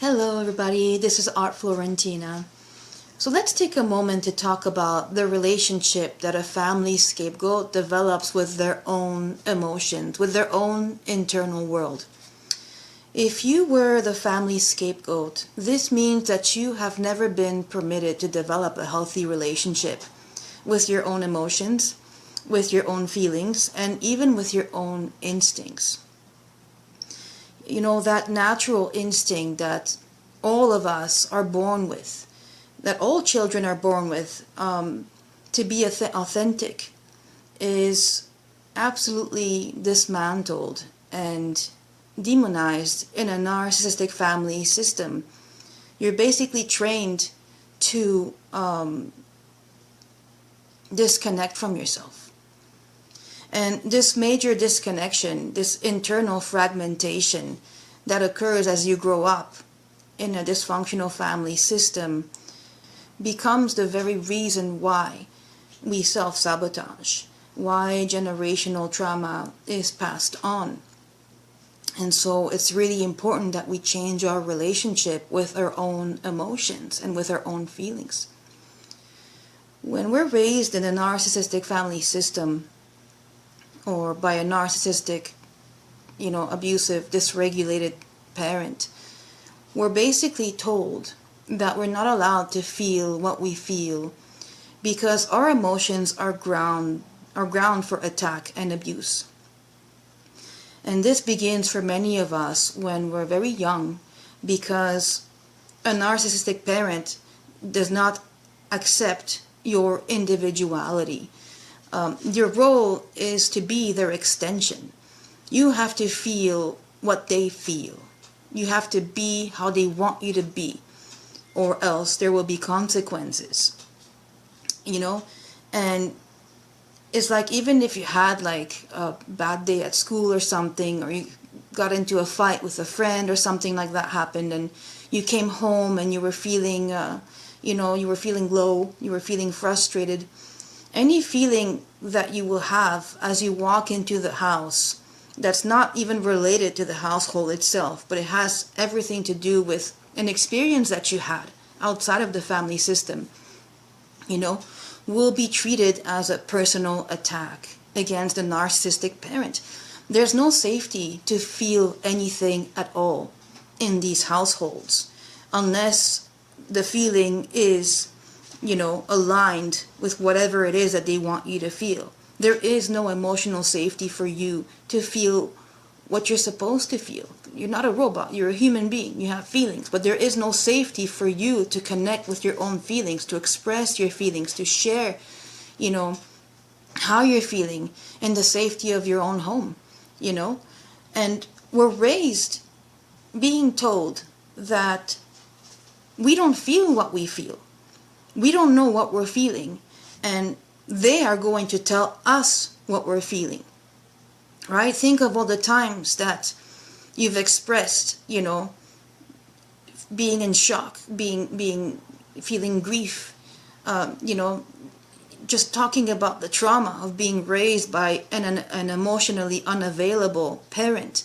Hello everybody, this is Art Florentina. So let's take a moment to talk about the relationship that a family scapegoat develops with their own emotions, with their own internal world. If you were the family scapegoat, this means that you have never been permitted to develop a healthy relationship with your own emotions, with your own feelings, and even with your own instincts. You know, that natural instinct that all of us are born with, that all children are born with, to be authentic, is absolutely dismantled and demonized in a narcissistic family system. You're basically trained to disconnect from yourself. And this major disconnection, this internal fragmentation that occurs as you grow up in a dysfunctional family system becomes the very reason why we self-sabotage, why generational trauma is passed on. And so it's really important that we change our relationship with our own emotions and with our own feelings. When we're raised in a narcissistic family system, or by a narcissistic, abusive, dysregulated parent, we're basically told that we're not allowed to feel what we feel because our emotions are ground for attack and abuse. And this begins for many of us when we're very young, because a narcissistic parent does not accept your individuality. Your role is to be their extension. You have to feel what they feel. You have to be how they want you to be, or else there will be consequences. And it's like, even if you had like a bad day at school or something, or you got into a fight with a friend or something like that happened, and you came home and you were feeling, you were feeling low, you were feeling frustrated. Any feeling that you will have as you walk into the house that's not even related to the household itself, but it has everything to do with an experience that you had outside of the family system, will be treated as a personal attack against the narcissistic parent. There's no safety to feel anything at all in these households unless the feeling is aligned with whatever it is that they want you to feel. There is no emotional safety for you to feel what you're supposed to feel. You're not a robot, you're a human being, you have feelings, but there is no safety for you to connect with your own feelings, to express your feelings, to share, how you're feeling in the safety of your own home, And we're raised being told that we don't feel what we feel. We don't know what we're feeling, and they are going to tell us what we're feeling, right? Think of all the times that you've expressed, being in shock, feeling grief, just talking about the trauma of being raised by an emotionally unavailable parent.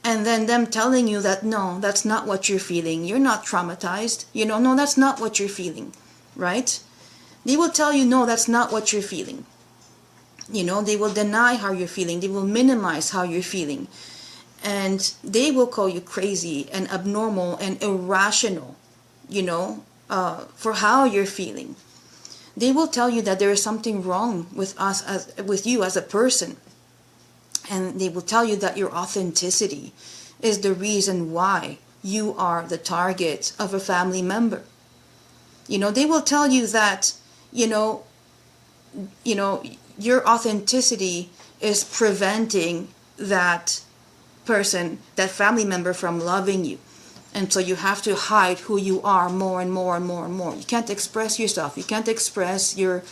And then them telling you that, no, that's not what you're feeling. You're not traumatized. No, that's not what you're feeling. Right? They will tell you, no, that's not what you're feeling. They will deny how you're feeling. They will minimize how you're feeling. And they will call you crazy and abnormal and irrational, for how you're feeling. They will tell you that there is something wrong with with you as a person. And they will tell you that your authenticity is the reason why you are the target of a family member. They will tell you that, your authenticity is preventing that person, that family member, from loving you. And so you have to hide who you are more and more and more and more. You can't express yourself. You can't express your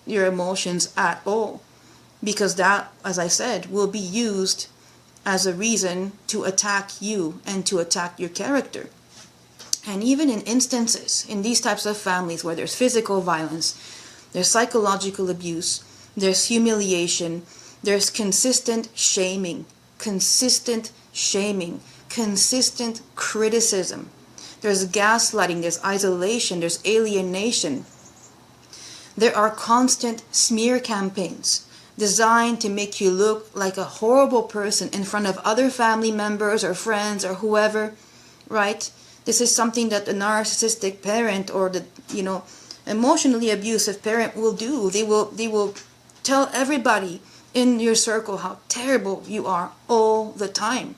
emotions at all. Because that, as I said, will be used as a reason to attack you and to attack your character. And even in instances, in these types of families where there's physical violence, there's psychological abuse, there's humiliation, there's consistent shaming, consistent criticism. There's gaslighting, there's isolation, there's alienation. There are constant smear campaigns designed to make you look like a horrible person in front of other family members or friends or whoever, right? This is something that the narcissistic parent or the, emotionally abusive parent will do. They will tell everybody in your circle how terrible you are all the time.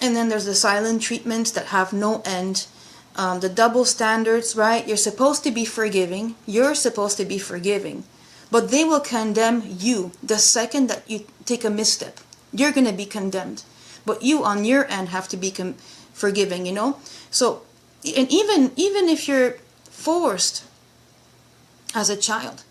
And then there's the silent treatments that have no end. The double standards, right? You're supposed to be forgiving. You're supposed to be forgiving. But they will condemn you the second that you take a misstep. You're going to be condemned. But you on your end have to be forgiving, So, and even if you're forced as a child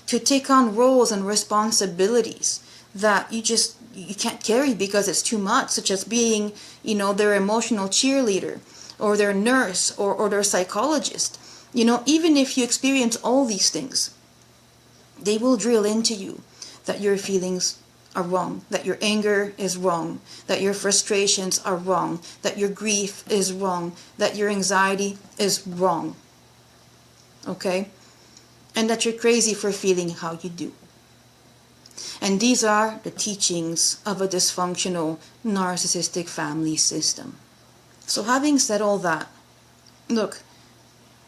to take on roles and responsibilities that you can't carry because it's too much, such as being, their emotional cheerleader or their nurse or their psychologist, even if you experience all these things, they will drill into you that your feelings are wrong, that your anger is wrong, that your frustrations are wrong, that your grief is wrong, that your anxiety is wrong. Okay? And that you're crazy for feeling how you do. And these are the teachings of a dysfunctional narcissistic family system. So having said all that, look,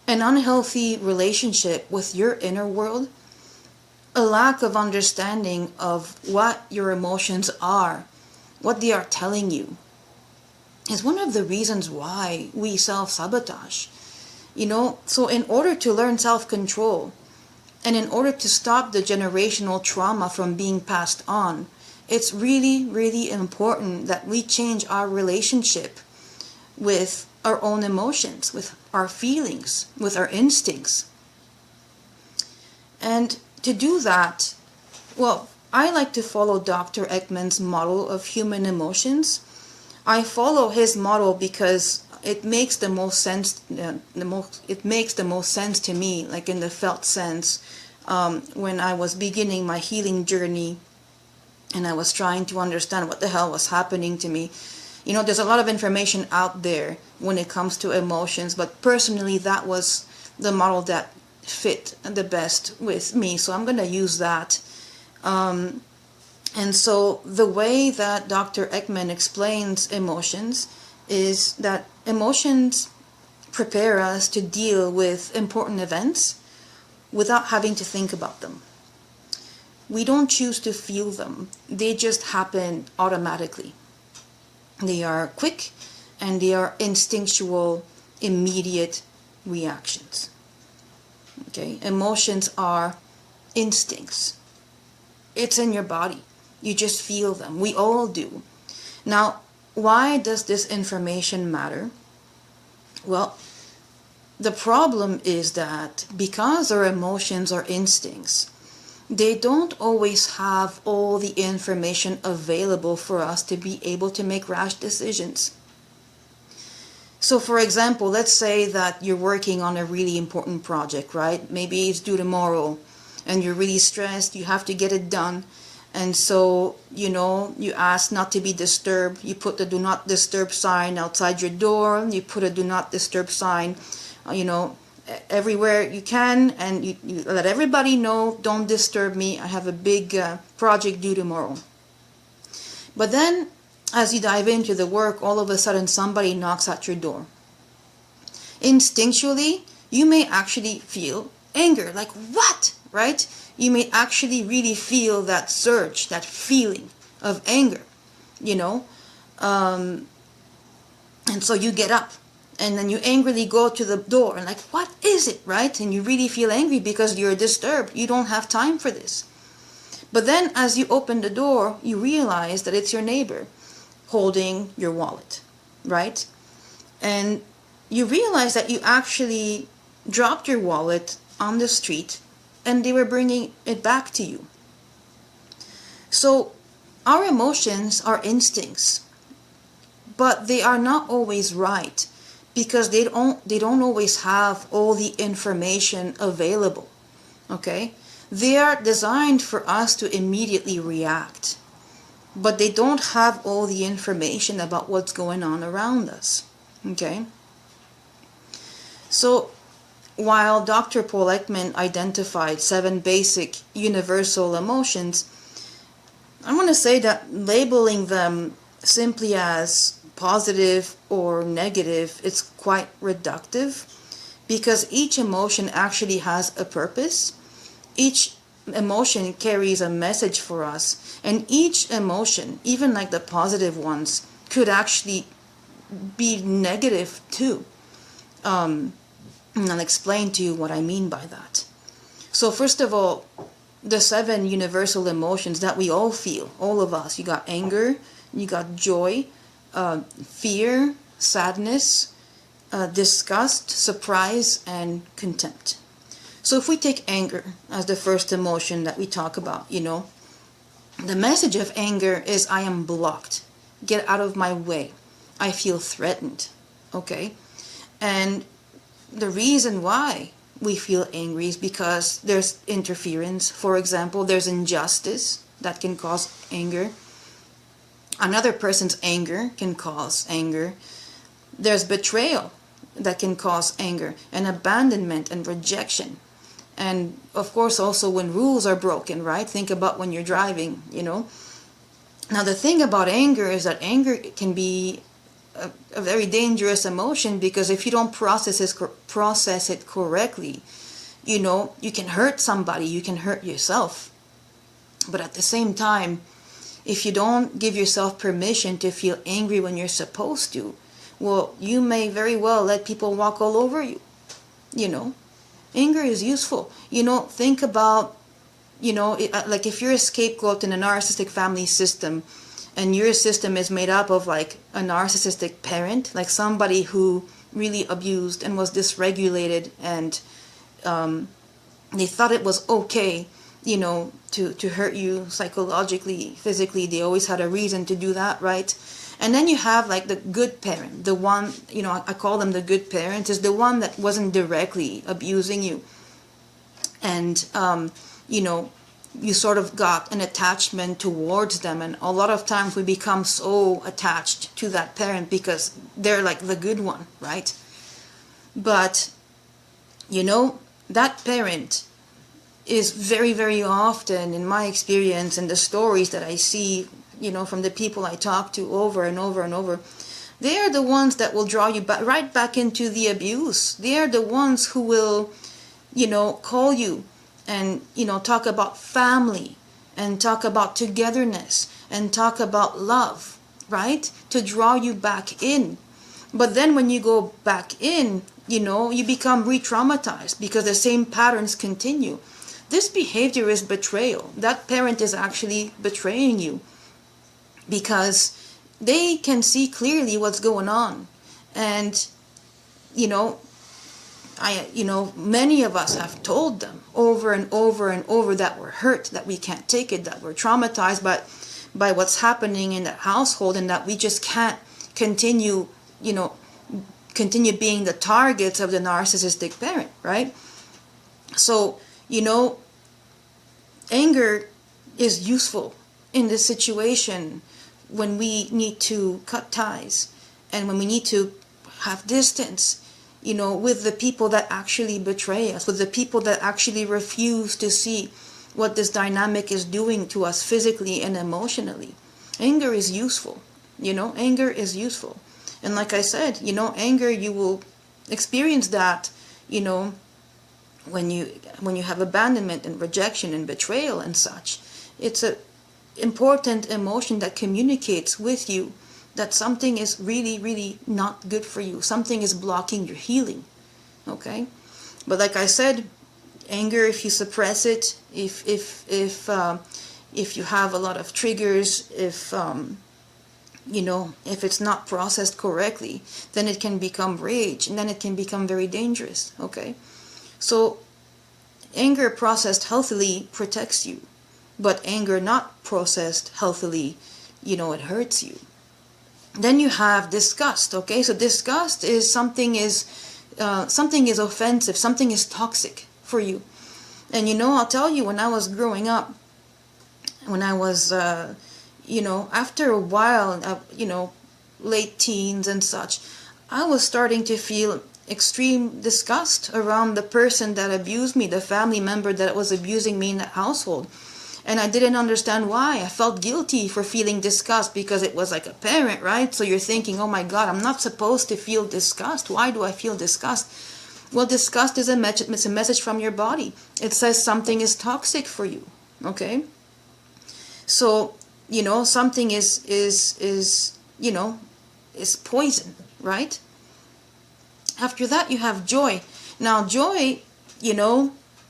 an unhealthy relationship with your inner world, a lack of understanding of what your emotions are, what they are telling you, is one of the reasons why we self-sabotage. So in order to learn self-control, and in order to stop the generational trauma from being passed on, it's really, really important that we change our relationship with our own emotions, with our feelings, with our instincts. And to do that, well, I like to follow Dr. Eggmans' model of human emotions. I follow his model because it makes the most sense. It makes the most sense to me, like in the felt sense, when I was beginning my healing journey, and I was trying to understand what the hell was happening to me. There's a lot of information out there when it comes to emotions, but personally, that was the model that fit the best with me, so I'm going to use that. And so the way that Dr. Eggman explains emotions is that emotions prepare us to deal with important events without having to think about them. We don't choose to feel them. They just happen automatically. They are quick and they are instinctual, immediate reactions. Okay, emotions are instincts. It's in your body. You just feel them. We all do. Now, why does this information matter? Well, the problem is that because our emotions are instincts, they don't always have all the information available for us to be able to make rash decisions. So for example, let's say that you're working on a really important project, right? Maybe it's due tomorrow and you're really stressed, you have to get it done. And so, you ask not to be disturbed. You put the do not disturb sign outside your door. You put a do not disturb sign, everywhere you can. And you let everybody know, don't disturb me. I have a big project due tomorrow. But then, as you dive into the work, all of a sudden somebody knocks at your door. Instinctually, you may actually feel anger. Like, what? Right? You may actually really feel that surge, that feeling of anger, and so you get up and then you angrily go to the door and like, what is it, right? And you really feel angry because you're disturbed. You don't have time for this. But then as you open the door, you realize that it's your neighbor holding your wallet, right? And you realize that you actually dropped your wallet on the street and they were bringing it back to you. So our emotions are instincts, but they are not always right because they don't always have all the information available. Okay? They are designed for us to immediately react. but they don't have all the information about what's going on around us. Okay? So, while Dr. Paul Ekman identified 7 basic universal emotions, I want to say that labeling them simply as positive or negative is quite reductive, because each emotion actually has a purpose. Each emotion carries a message for us, and each emotion, even like the positive ones, could actually be negative too. And I'll explain to you what I mean by that. So first of all, the 7 universal emotions that we all feel, all of us. You got anger, you got joy, fear, sadness, disgust, surprise, and contempt. So if we take anger as the first emotion that we talk about, the message of anger is I am blocked. Get out of my way. I feel threatened. Okay? And the reason why we feel angry is because there's interference. For example, there's injustice that can cause anger. Another person's anger can cause anger. There's betrayal that can cause anger, and abandonment and rejection. And of course, also when rules are broken, right? Think about when you're driving, Now, the thing about anger is that anger can be a very dangerous emotion, because if you don't process it correctly, you can hurt somebody, you can hurt yourself. But at the same time, if you don't give yourself permission to feel angry when you're supposed to, well, you may very well let people walk all over you. Anger is useful. Think about, like if you're a scapegoat in a narcissistic family system, and your system is made up of like a narcissistic parent, like somebody who really abused and was dysregulated, and they thought it was okay, to hurt you psychologically, physically. They always had a reason to do that, right? And then you have like the good parent, the one, I call them the good parent, is the one that wasn't directly abusing you. And, you sort of got an attachment towards them. And a lot of times we become so attached to that parent because they're like the good one, right? But, that parent is very, very often, in my experience and the stories that I see, from the people I talk to over and over and over, they are the ones that will draw you right back into the abuse. They are the ones who will, call you and, talk about family and talk about togetherness and talk about love, right? To draw you back in. But then when you go back in, you become re-traumatized because the same patterns continue. This behavior is betrayal. That parent is actually betraying you because they can see clearly what's going on. And, many of us have told them over and over and over that we're hurt, that we can't take it, that we're traumatized by what's happening in that household, and that we just can't continue being the targets of the narcissistic parent, right? So, anger is useful in this situation when we need to cut ties and when we need to have distance, with the people that actually betray us, with the people that actually refuse to see what this dynamic is doing to us physically and emotionally. Anger is useful. Anger is useful. And like I said, anger, you will experience that, when you have abandonment and rejection and betrayal and such. It's an important emotion that communicates with you that something is really, really not good for you. Something is blocking your healing. Okay? But like I said, anger, if you suppress it, if you have a lot of triggers, if it's not processed correctly, then it can become rage, and then it can become very dangerous. Okay? So anger processed healthily protects you, but anger not processed healthily, it hurts you. Then you have disgust. Okay, so disgust is something is offensive, something is toxic for you. And I'll tell you, when I was growing up, when I was after a while, late teens and such, I was starting to feel extreme disgust around the person that abused me, the family member that was abusing me in that household. And I didn't understand why. I felt guilty for feeling disgust because it was like a parent, right? So you're thinking, oh my God, I'm not supposed to feel disgust. Why do I feel disgust? Well, disgust is it's a message from your body. It says something is toxic for you, okay? So, something is poison, right? After that, you have joy. Now, joy,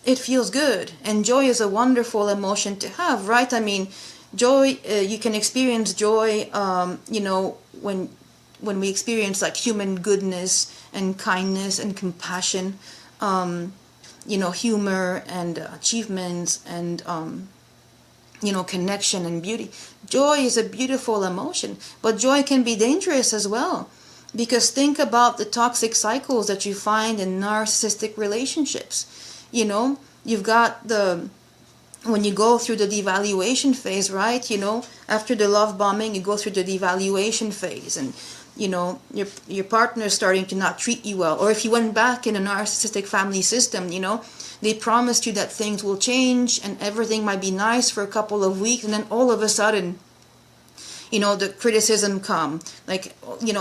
it feels good, and joy is a wonderful emotion to have, right? I mean, joy, you can experience joy, when we experience like human goodness and kindness and compassion, humor and achievements and connection and beauty. Joy is a beautiful emotion, but joy can be dangerous as well. Because think about the toxic cycles that you find in narcissistic relationships. You've got when you go through the devaluation phase, right? After the love bombing, you go through the devaluation phase, and your partner is starting to not treat you well. Or if you went back in a narcissistic family system, they promised you that things will change and everything might be nice for a couple of weeks, and then all of a sudden, the criticism come, like,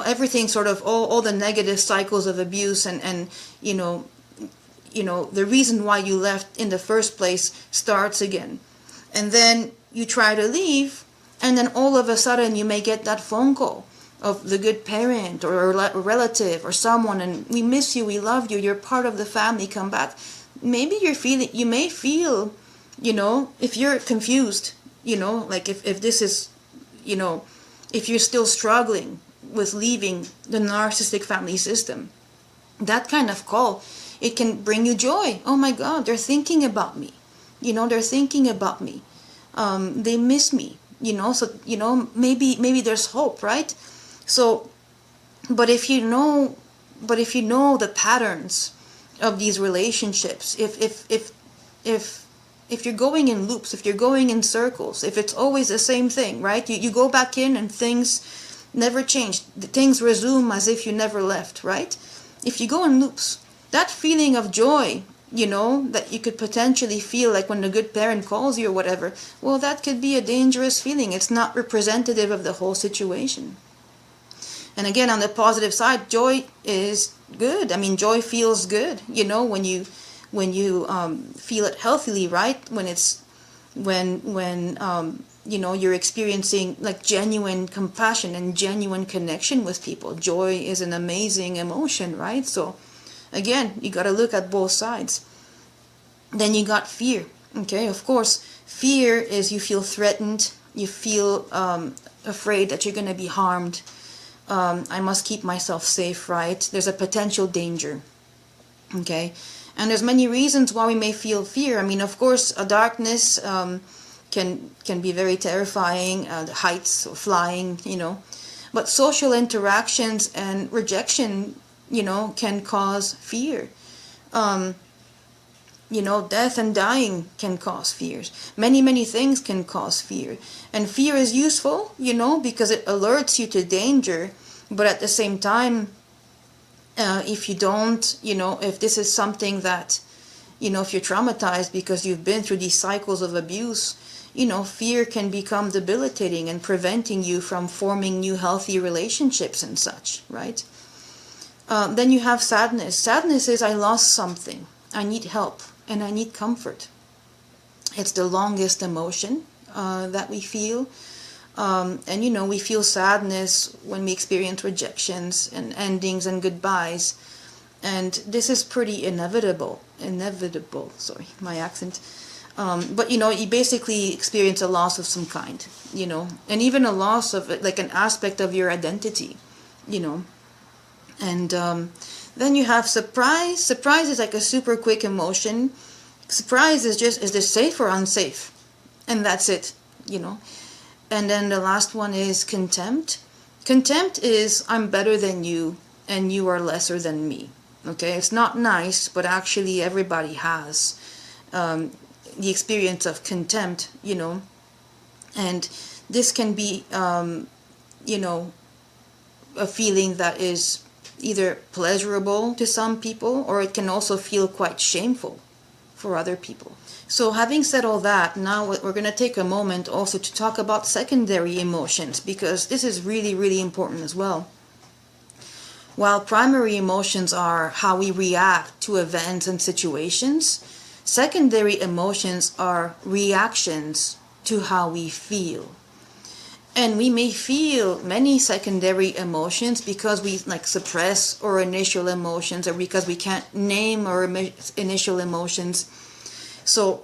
everything sort of, all the negative cycles of abuse and the reason why you left in the first place starts again. And then you try to leave, and then all of a sudden you may get that phone call of the good parent or a relative or someone, and we miss you, we love you, you're part of the family, come back. Maybe you may feel, if you're confused, like if this is, if you're still struggling with leaving the narcissistic family system, that kind of call, it can bring you joy. Oh my God, they're thinking about me. They're thinking about me. They miss me. So maybe there's hope, right? So, but if you know the patterns of these relationships, if you're going in loops, if you're going in circles, if it's always the same thing, right? You go back in and things never change. Things resume as if you never left, right? If you go in loops, that feeling of joy, that you could potentially feel like when a good parent calls you or whatever, well, that could be a dangerous feeling. It's not representative of the whole situation. And again, on the positive side, joy is good. I mean, joy feels good, when you feel it healthily, right? When you're experiencing like genuine compassion and genuine connection with people. Joy is an amazing emotion, right? So again, you got to look at both sides. Then you got fear. Okay, of course, fear is you feel threatened, you feel afraid that you're going to be harmed. I must keep myself safe, right? There's a potential danger. Okay, and there's many reasons why we may feel fear. I mean, of course, a darkness can be very terrifying. The heights, or flying, but social interactions and rejection, can cause fear. Death and dying can cause fears. Many things can cause fear. And fear is useful, because it alerts you to danger. But at the same time, if you don't, if this is something that, if you're traumatized because you've been through these cycles of abuse, fear can become debilitating and preventing you from forming new healthy relationships and such, right? Then you have sadness. Sadness is I lost something. I need help and I need comfort. It's the longest emotion that we feel. And we feel sadness when we experience rejections and endings and goodbyes. And this is pretty inevitable, sorry, my accent. But you basically experience a loss of some kind, and even a loss of like an aspect of your identity, And then you have surprise. Surprise is like a super quick emotion. Surprise is this safe or unsafe? And that's it, And then the last one is contempt. Contempt is I'm better than you and you are lesser than me. Okay, it's not nice, but actually everybody has the experience of contempt, And This can be, a feeling that is either pleasurable to some people, or it can also feel quite shameful for other people. So having said all that, now we're going to take a moment also to talk about secondary emotions, because this is really, really important as well. While primary emotions are how we react to events and situations, secondary emotions are reactions to how we feel. And we may feel many secondary emotions because we suppress our initial emotions, or because we can't name our initial emotions. So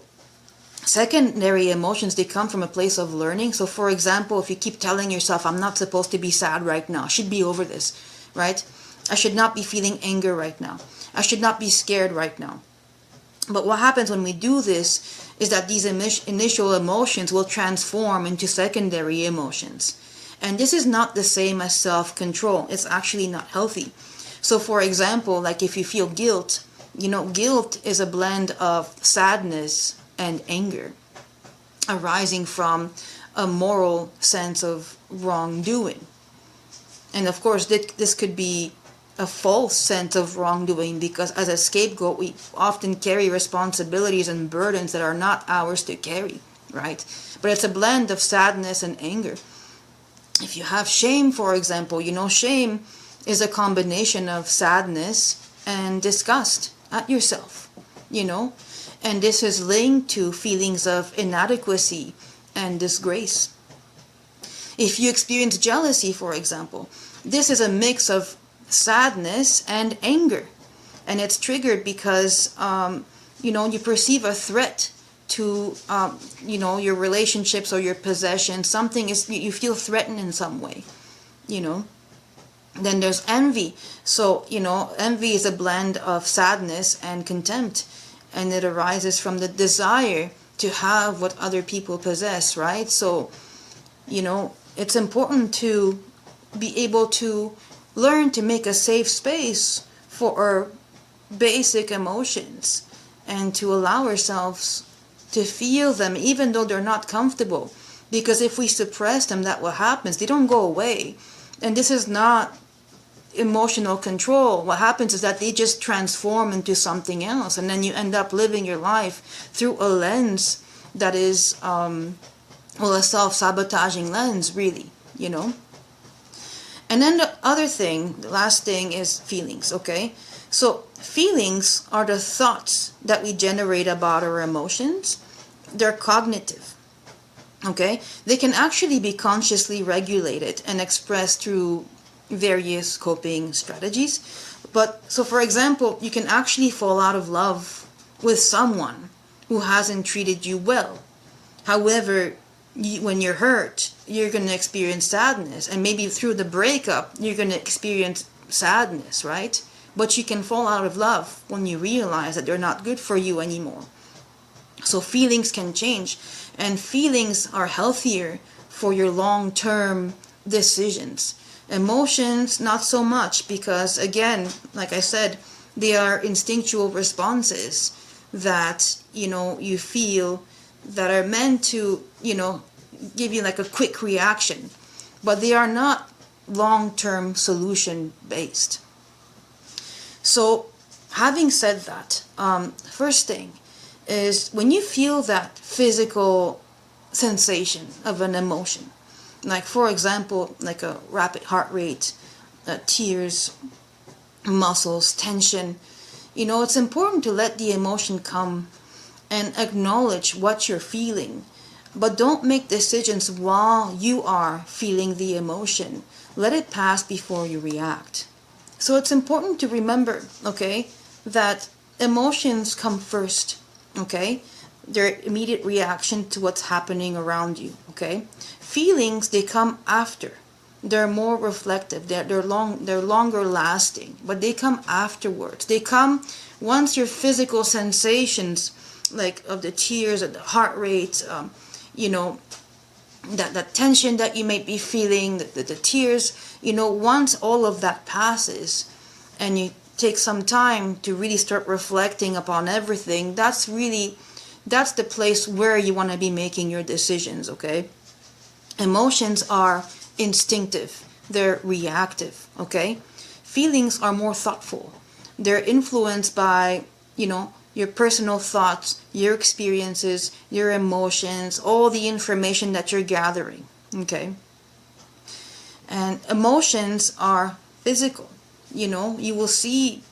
secondary emotions, they come from a place of learning. So for example, if you keep telling yourself, I'm not supposed to be sad right now, I should be over this, right? I should not be feeling anger right now, I should not be scared right now. But what happens when we do this is that these initial emotions will transform into secondary emotions. And this is not the same as self-control. It's actually not healthy. So for example, like if you feel guilt, guilt is a blend of sadness and anger arising from a moral sense of wrongdoing. And of course, this could be a false sense of wrongdoing, because as a scapegoat, we often carry responsibilities and burdens that are not ours to carry, right? But it's a blend of sadness and anger. If you have shame, for example, shame is a combination of sadness and disgust at yourself, and this is linked to feelings of inadequacy and disgrace. If you experience jealousy, for example, this is a mix of sadness and anger, and it's triggered because you perceive a threat to your relationships or your possessions. Something is, you feel threatened in some way. Then there's envy. So envy is a blend of sadness and contempt, and it arises from the desire to have what other people possess, right? So it's important to be able to learn to make a safe space for our basic emotions, and to allow ourselves to feel them even though they're not comfortable. Because if we suppress them, that what happens, they don't go away. And this is not emotional control. What happens is that they just transform into something else, and then you end up living your life through a lens that is a self-sabotaging lens, really. And then the last thing is feelings, okay? So feelings are the thoughts that we generate about our emotions. They're cognitive, okay? They can actually be consciously regulated and expressed through various coping strategies. So for example, you can actually fall out of love with someone who hasn't treated you well. However, when you're hurt, you're going to experience sadness, and maybe through the breakup you're going to experience sadness, right? But you can fall out of love when you realize that they're not good for you anymore. So feelings can change, and feelings are healthier for your long-term decisions. Emotions, not so much, because again, like I said, they are instinctual responses that you feel, that are meant to give you like a quick reaction, but they are not long-term solution based. So having said that, first thing is, when you feel that physical sensation of an emotion, like for example, like a rapid heart rate, tears, muscles, tension, it's important to let the emotion come and acknowledge what you're feeling. But don't make decisions while you are feeling the emotion. Let it pass before you react. So it's important to remember, okay, that emotions come first, okay? Their immediate reaction to what's happening around you, okay? Feelings, they come after. They're more reflective. They're longer lasting, but they come afterwards. They come once your physical sensations, like of the tears or the heart rate, that tension that you might be feeling, the tears, once all of that passes and you take some time to really start reflecting upon everything, that's the place where you want to be making your decisions, okay? Emotions are instinctive. They're reactive, okay? Feelings are more thoughtful. They're influenced by, your personal thoughts, your experiences, your emotions, all the information that you're gathering, okay? And emotions are physical. You will see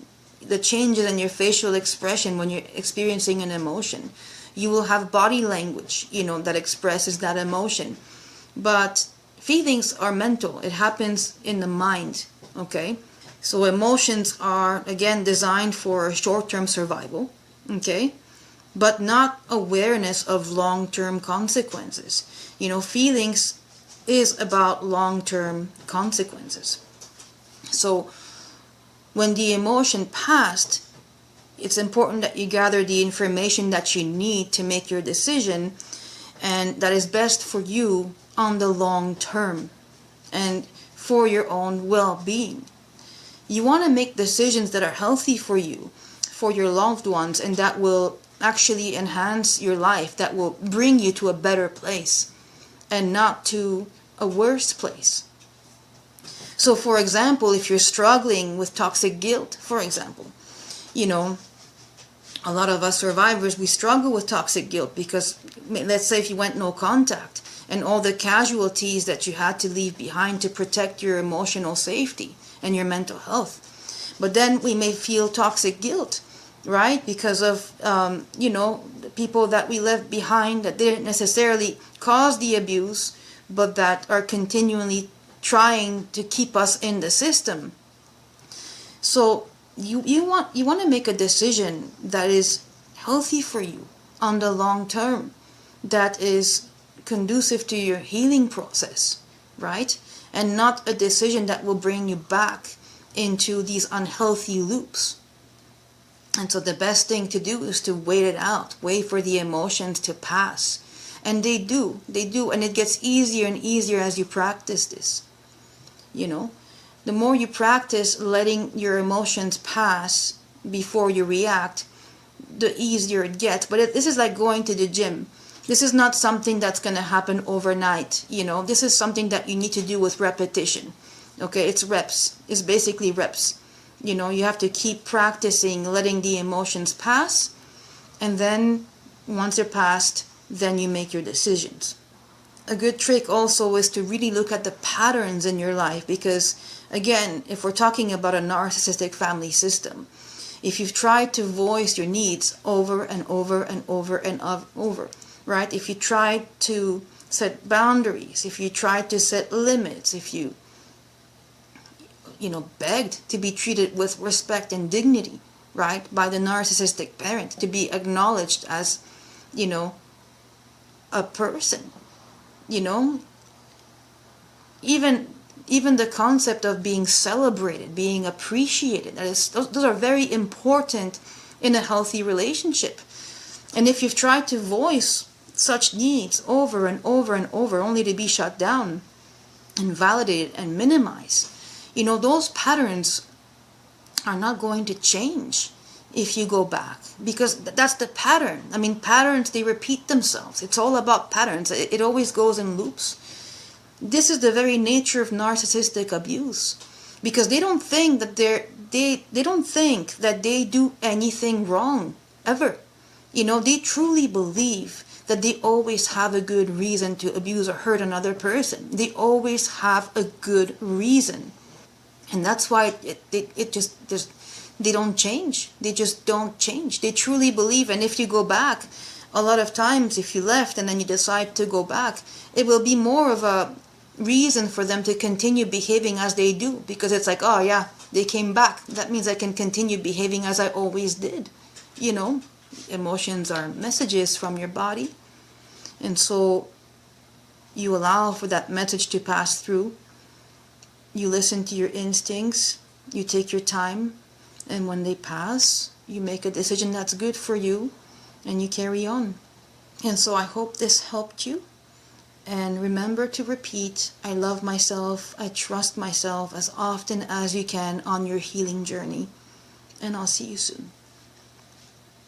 the changes in your facial expression when you're experiencing an emotion. You will have body language, that expresses that emotion. But feelings are mental. It happens in the mind, okay? So emotions are, again, designed for short-term survival, okay? But not awareness of long-term consequences. Feelings is about long-term consequences. So when the emotion passed, it's important that you gather the information that you need to make your decision, and that is best for you on the long term and for your own well-being. You want to make decisions that are healthy for you, for your loved ones, and that will actually enhance your life, that will bring you to a better place and not to a worse place. So for example, if you're struggling with toxic guilt, for example, a lot of us survivors, we struggle with toxic guilt because, let's say if you went no contact and all the casualties that you had to leave behind to protect your emotional safety and your mental health. But then we may feel toxic guilt, right? Because of, the people that we left behind that didn't necessarily cause the abuse, but that are continually trying to keep us in the system. So you want to make a decision that is healthy for you on the long term, that is conducive to your healing process, right? And not a decision that will bring you back into these unhealthy loops. And so the best thing to do is to wait it out, wait for the emotions to pass. And they do, and it gets easier and easier as you practice this. The more you practice letting your emotions pass before you react, the easier it gets. But this is like going to the gym. This is not something that's going to happen overnight. This is something that you need to do with repetition. Okay, it's reps. It's basically reps. You have to keep practicing letting the emotions pass, and then once they're passed, then you make your decisions. A good trick also is to really look at the patterns in your life, because again, if we're talking about a narcissistic family system, if you've tried to voice your needs over and over and over and over, right? If you tried to set boundaries, if you tried to set limits, if you begged to be treated with respect and dignity, right, by the narcissistic parent, to be acknowledged as, a person, even the concept of being celebrated, being appreciated, those are very important in a healthy relationship. And if you've tried to voice such needs over and over and over only to be shut down, invalidated, and minimized, those patterns are not going to change if you go back, because that's the pattern. Patterns, they repeat themselves. It's all about patterns. It always goes in loops. This is the very nature of narcissistic abuse, because they don't think that they don't think that they do anything wrong ever. They truly believe that they always have a good reason to abuse or hurt another person. They always have a good reason. And that's why they don't change. They just don't change. They truly believe. And if you go back, a lot of times if you left and then you decide to go back, it will be more of a reason for them to continue behaving as they do, because it's like, oh yeah, they came back, that means I can continue behaving as I always did. Emotions are messages from your body, and so you allow for that message to pass through. You listen to your instincts, you take your time, and when they pass, you make a decision that's good for you, and you carry on. And so I hope this helped you. And remember to repeat, I love myself, I trust myself, as often as you can on your healing journey. And I'll see you soon.